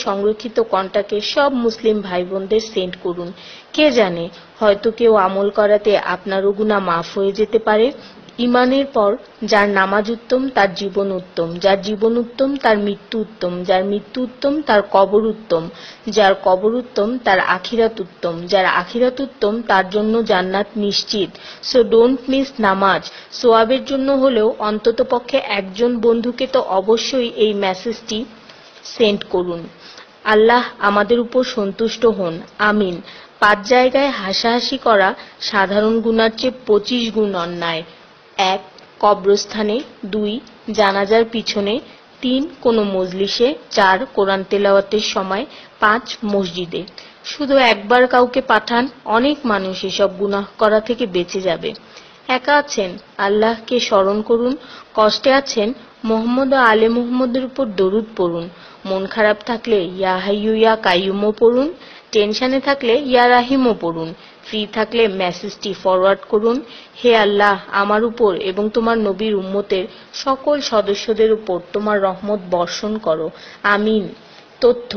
সংরক্ষিত কন্টাক্টে সব মুসলিম ভাই বোনদের সেন্ড করুন। কে জানে, হয়তো কেউ আমল করাতে আপনারও গুনাহ মাফ হয়ে যেতে পারে। ইমানের পর যার নামাজ উত্তম তার জীবন উত্তম, যার জীবন উত্তম তার মৃত্যু উত্তম, যার মৃত্যু উত্তম তার কবর উত্তম, যার কবর উত্তম তার আখিরাত উত্তম, যার আখিরাত উত্তম তার জন্য জান্নাত নিশ্চিত। সো ডোন্ট মিস নামাজ। সোয়াবের জন্য হলেও অন্ততপক্ষে একজন বন্ধুকে তো অবশ্যই এই মেসেজটি সেন্ড করুন। আল্লাহ আমাদের উপর সন্তুষ্ট হন, আমিন। 5 জায়গায় হাসাহাসি করা সাধারণ গুনার চেয়ে 25 গুণ অন্যায়। 1. কবরস্থানে, 2. জানাজার পিছনে, 3. কোনো মজলিসে, 4. কোরআন তেলাওয়াতের সময়, 5. মসজিদে। শুধু একবার কাউকে পাঠান, অনেক মানুষ এসব গুনাহ করা থেকে বেঁচে যাবে। একা আছেন, আল্লাহকে স্মরণ করুন। কষ্টে আছেন, মুহাম্মদ ও আলে মুহাম্মদের উপর দরুদ পড়ুন। মন খারাপ থাকলে ইয়া হাইয়্যু ইয়া কাইয়্যুমও পড়ুন। টেনশনে থাকলে ইয়া রাহিমও পড়ুন। ফ্রি থাকলে মেসেজটি ফরওয়ার্ড করুন। হে আল্লাহ, আমার উপর এবং তোমার নবীর উম্মতের সকল সদস্যদের উপর তোমার রহমত বর্ষণ করো, আমিন। তথ্য: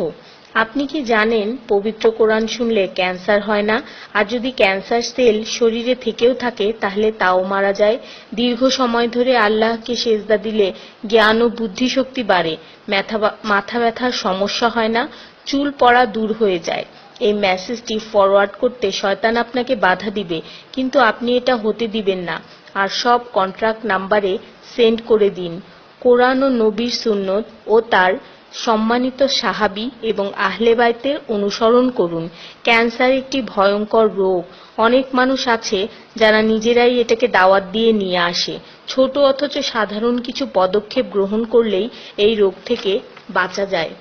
আপনি কি জানেন পবিত্র কোরআন শুনলে ক্যান্সার হয় না? আর যদি ক্যান্সার সেল শরীরে থেকেও থাকে তাহলে তাও মারা যায়। দীর্ঘ সময় ধরে আল্লাহকে সেজদা দিলে জ্ঞান ও বুদ্ধিশক্তি বাড়ে। মাথা ব্যথার সমস্যা হয় না, চুল পড়া দূর হয়ে যায়। এই মেসেজটি ফরওয়ার্ড করতে শয়তান আপনাকে বাধা দিবে, কিন্তু আপনি এটা হতে দিবেন না। আর সব কন্ট্রাক্ট নাম্বারে সেন্ড করে দিন। কোরআন ও নবীর সুন্নত ও তার সম্মানিত সাহাবী এবং আহলে বাইতের অনুসরণ করুন। ক্যান্সার একটি ভয়ঙ্কর রোগ। অনেক মানুষ আছে যারা নিজেরাই এটাকে দাওয়াত দিয়ে নিয়ে আসে। ছোট অথচ সাধারণ কিছু পদক্ষেপ গ্রহণ করলেই এই রোগ থেকে বাঁচা যায়।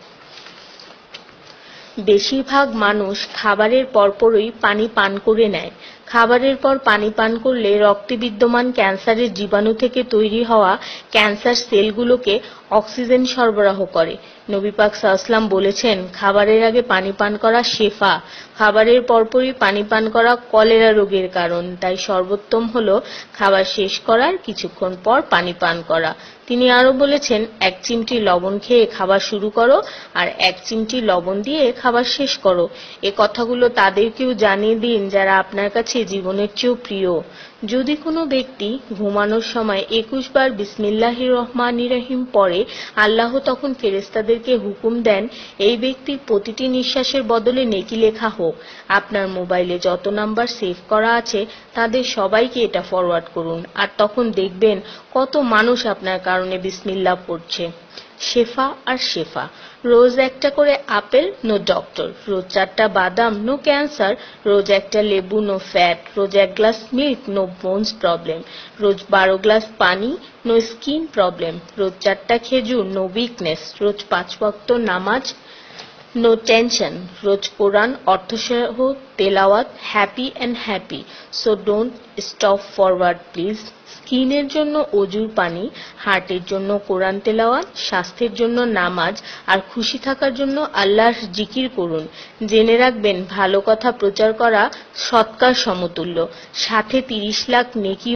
বেশিরভাগ মানুষ খাবারের পরপরই পানি পান করে নেয়। খাবারের পর পানি পান করলে রক্তে বিদ্যমান ক্যান্সারের জীবাণু থেকে তৈরি হওয়া ক্যান্সার সেলগুলোকে অক্সিজেন সরবরাহ করে। নবী পাক সাল্লাল্লাহু আলাইহি বলেছেন, খাবারের আগে পানি পান করা শেফা। খাবারের পরপরই পানি পান করা কলেরা রোগের কারণ। তাই সর্বোত্তম হলো খাবার শেষ করার কিছুক্ষণ পর পানি পান করা। তিনি আরো বলেছেন, 1 চিমটি লবণ খেয়ে খাবার শুরু করো আর 1 চিমটি লবণ দিয়ে খাবার শেষ করো। এ কথাগুলো তাদেরকেও জানিয়ে দিন যারা আপনার কাছে জীবনের চেয়েও প্রিয়। যদি কোনো ব্যক্তি ঘুমানোর সময় 21 বার বিসমিল্লাহির রহমানির রহিম পড়ে, আল্লাহ তখন ফেরেশতাদেরকে হুকুম দেন এই ব্যক্তির প্রতিটি নিঃশ্বাসের বদলে নেকি লেখা হোক। আপনার মোবাইলে যত নাম্বার সেভ করা আছে তাদের সবাইকে এটা ফরওয়ার্ড করুন, আর তখন দেখবেন কত মানুষ আপনার কারণে বিসমিল্লাহ পড়ছে। শেফা আর শেফা। রোজ একটা করে আপেল, নো ডক্টর। রোজ 4টা বাদাম, নো ক্যান্সার। রোজ একটা লেবু, নো ফ্যাট। রোজ 1 glass milk, no bones problem. রোজ 12 গ্লাস পানি, নো স্কিন প্রবলেম। রোজ 4টা খেজুর, নো উইকনেস। রোজ 5 ওয়াক্ত নামাজ, নো টেনশন। রোজ কোরআন অর্থসহ তেলাওয়াত, happy and happy. So don't stop forward please. স্কিনের জন্য অজুর পানি, হার্টের জন্য কোরআন তেলাওয়াত, স্বাস্থ্যের জন্য নামাজ, আর খুশি থাকার জন্য আল্লাহর জিকির করুন। জেনে রাখবেন, ভালো কথা প্রচার করা সৎকার সমতুল্য, সাথে 30 লাখ নেকি